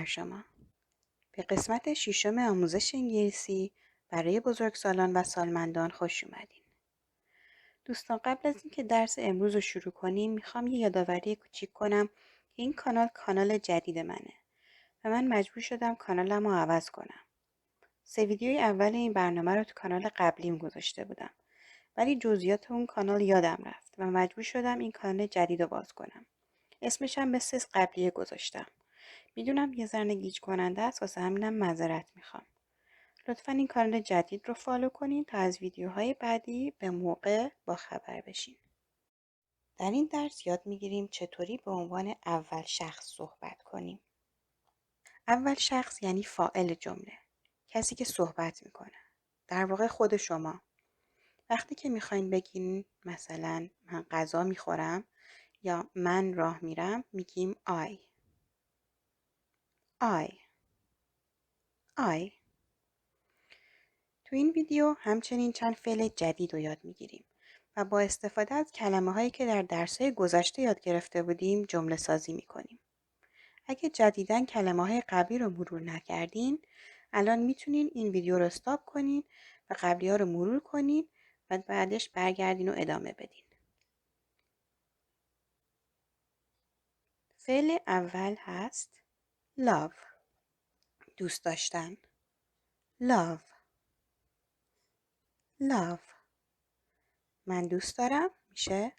بر شما. به قسمت ششم آموزش انگلیسی برای بزرگسالان و سالمندان خوش اومدین. دوستان، قبل از اینکه درس امروز رو شروع کنیم میخوام یه یادآوری کوچیک کنم که این کانال جدید منه و من مجبور شدم کانالم رو عوض کنم. 3 ویدیوی اول این برنامه رو تو کانال قبلیم گذاشته بودم، ولی جزئیات اون کانال یادم رفت و مجبور شدم این کانال جدید رو باز کنم. اسمش هم مثل قبلیه گذاشتم. میدونم یه ذره گیج کننده است، واسه همینم معذرت میخوام. لطفاً این کانال جدید رو فالو کنین تا از ویدیوهای بعدی به موقع با خبر بشین. در این درس یاد میگیریم چطوری به عنوان اول شخص صحبت کنیم. اول شخص یعنی فاعل جمله، کسی که صحبت میکنه، در واقع خود شما. وقتی که میخواین بگین مثلا من غذا میخورم یا من راه میرم، میگیم I. تو این ویدیو همچنین چند فعل جدید رو یاد میگیریم و با استفاده از کلمه هایی که در درس‌های گذشته یاد گرفته بودیم جمله سازی میکنیم. اگه جدیداً کلمه های قبلی رو مرور نکردین، الان میتونین این ویدیو رو استاپ کنین و قبلی ها رو مرور کنین و بعدش برگردین و ادامه بدین. فعل اول هست love، دوست داشتن. love. من دوست دارم میشه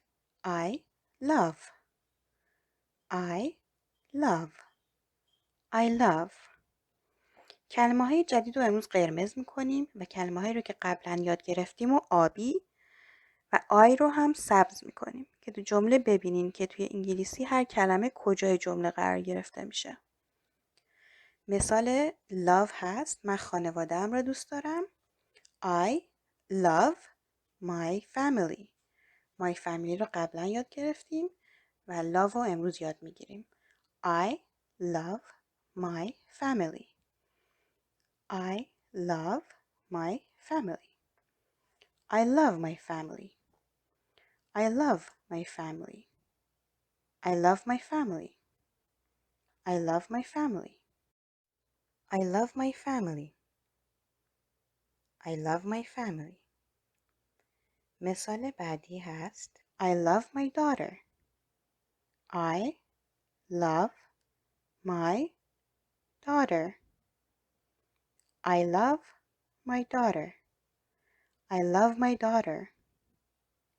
I love. I love. کلمه های جدید رو امروز قرمز میکنیم و کلمه هایی رو که قبلا یاد گرفتیم و آبی و آی رو هم سبز میکنیم که تو جمله ببینین که توی انگلیسی هر کلمه کجای جمله قرار گرفته میشه. مثال love هست من خانواده‌ام رو دوست دارم. I love my family. my family رو قبلا یاد گرفتیم و love رو امروز یاد میگیریم. I love my family. I love my family. I love my family. I love my family. I love my family. I love my family. I love my family. I love my family. مثال بعدی هست I love my daughter. I love my daughter. I love my daughter. I love my daughter.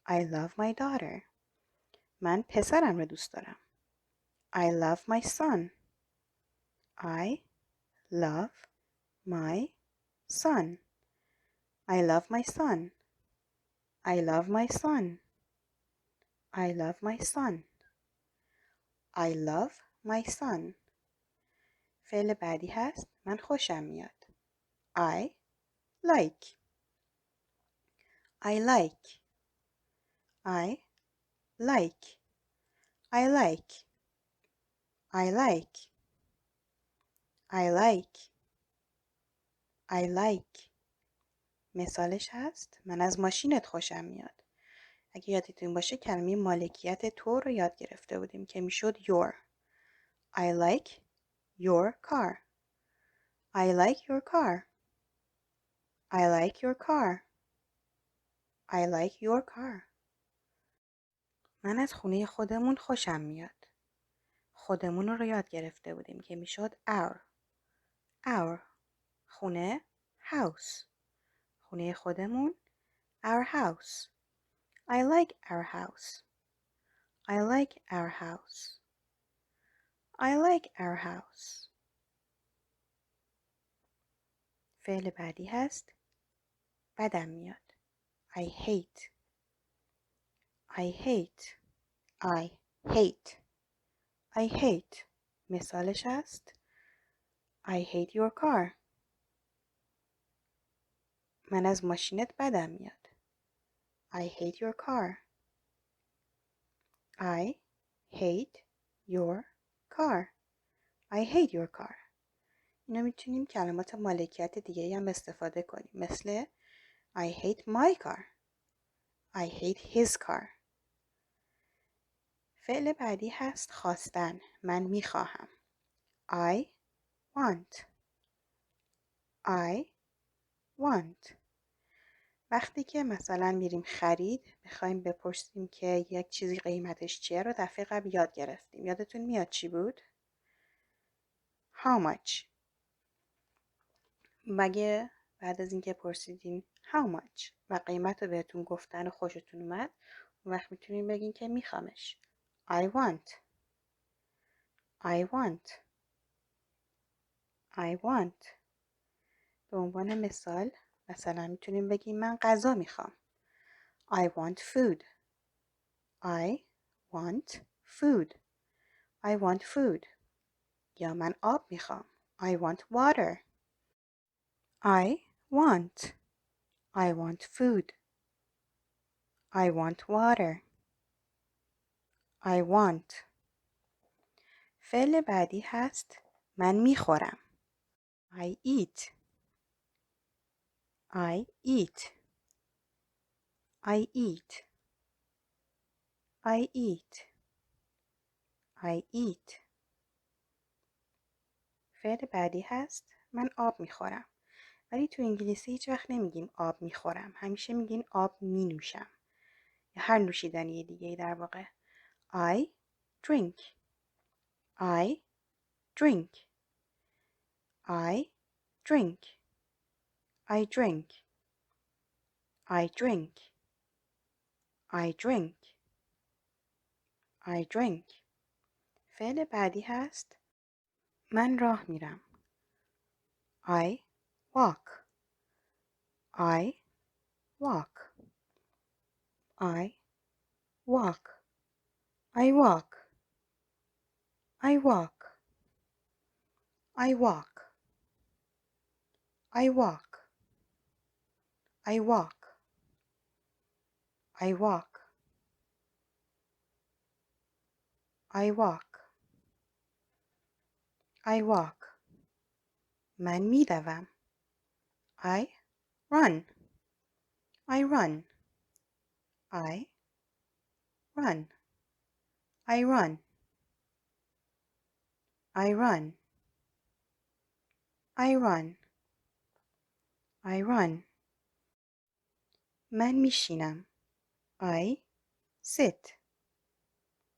I love my daughter. من پسرم رو دوست دارم. I love my son. I love my son. I love my son. I love my son. I love my son. I love my son. فعل بعدی هست من خوشم میاد. I like. I like. I like. I like. I like. I like. I like. مثالش هست من از ماشینت خوشم میاد. اگه یادتون باشه کلمه مالکیت تو رو یاد گرفته بودیم که میشد your. I like your car. I like your car. I like your car. I like your car. من از خونه خودمون خوشم میاد. خودمون رو یاد گرفته بودیم که میشد our. خونه house. خونه خودمون our house. I like our house. I like our house. I like our house. فعل بعدی هست بدم میاد. I hate. I hate. I hate. I hate. مثالش هست I hate your car. من از ماشینت بدم میاد. I hate your car. I hate your car. I hate your car. اینا میتونیم کلمات مالکیت دیگه هم استفاده کنیم مثل I hate my car. I hate his car. فعل بعدی هست خواستن. من میخواهم. I want. I want. وقتی که مثلا میریم خرید بخوایم بپرسیم که یک چیزی قیمتش چیه رو دفعه قبل یاد گرفتیم. یادتون میاد چی بود؟ How much. مگه بعد از اینکه پرسیدین how much و قیمت رو بهتون گفتن و خوشتون اومد اون وقت میتونین بگین که میخوامش. I want. I want. I want. به عنوان مثال مثلا میتونیم بگیم من غذا میخوام. I want food. I want food. I want food. یا من آب میخوام. I want water. I want. I want food. I want water. I want. فعل بعدی هست من میخورم. I eat. I eat. I eat. I eat. I eat. فعل بعدی هست من آب میخورم. ولی تو انگلیسی هیچ وقت نمیگین آب میخورم. همیشه میگین آب مینوشم. یا هر نوشیدنی دیگه در واقع. I drink. I drink. I drink. I drink. I drink. I drink. I drink. فعل بعدی هست من راه میرم. I walk. I walk. I walk. I walk. I walk. I walk. I walk. I walk. I walk. I walk. I walk. من میدوم. I run. I run. I run. I run. I run. I run. I run. من میشینم. I sit.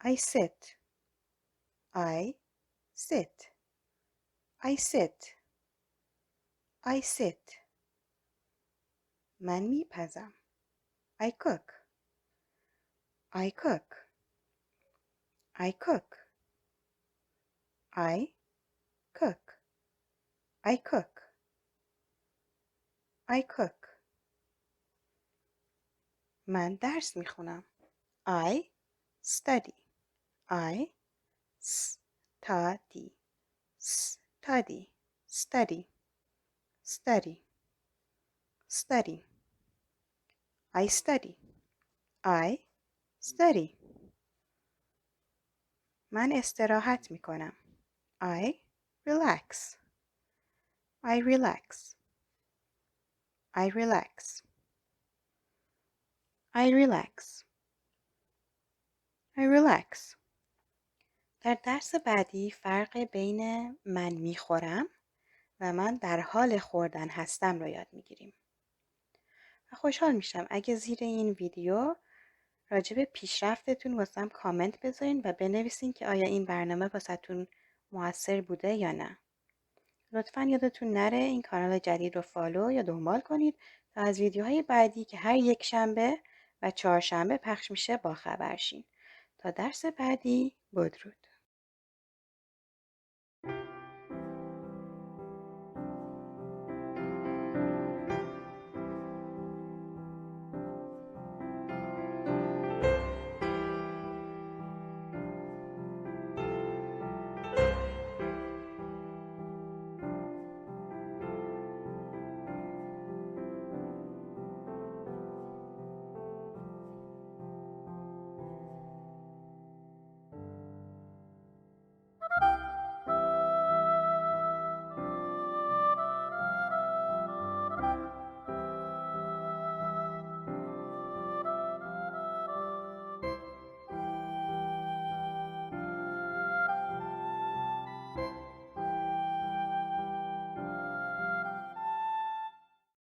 I sit. I sit. I sit. I sit. من میپزم. I cook. I cook. I cook. I cook. I cook. I cook. من درس میخونم. I study. I study. Study. Study. Study. Study. I study. I study. من استراحت میکنم. I relax. I relax. I relax. I relax. I relax. در درس بعدی فرق بین من میخورم و من در حال خوردن هستم رو یاد میگیریم. و خوشحال میشم اگه زیر این ویدیو راجع به پیشرفتتون واسم کامنت بذارین و بنویسین که آیا این برنامه واسهتون موثر بوده یا نه. لطفاً یادتون نره این کانال جدید رو فالو یا دنبال کنید تا از ویدیوهای بعدی که هر یک شنبه و چهارشنبه پخش میشه باخبر شین. تا درس بعدی بدرود.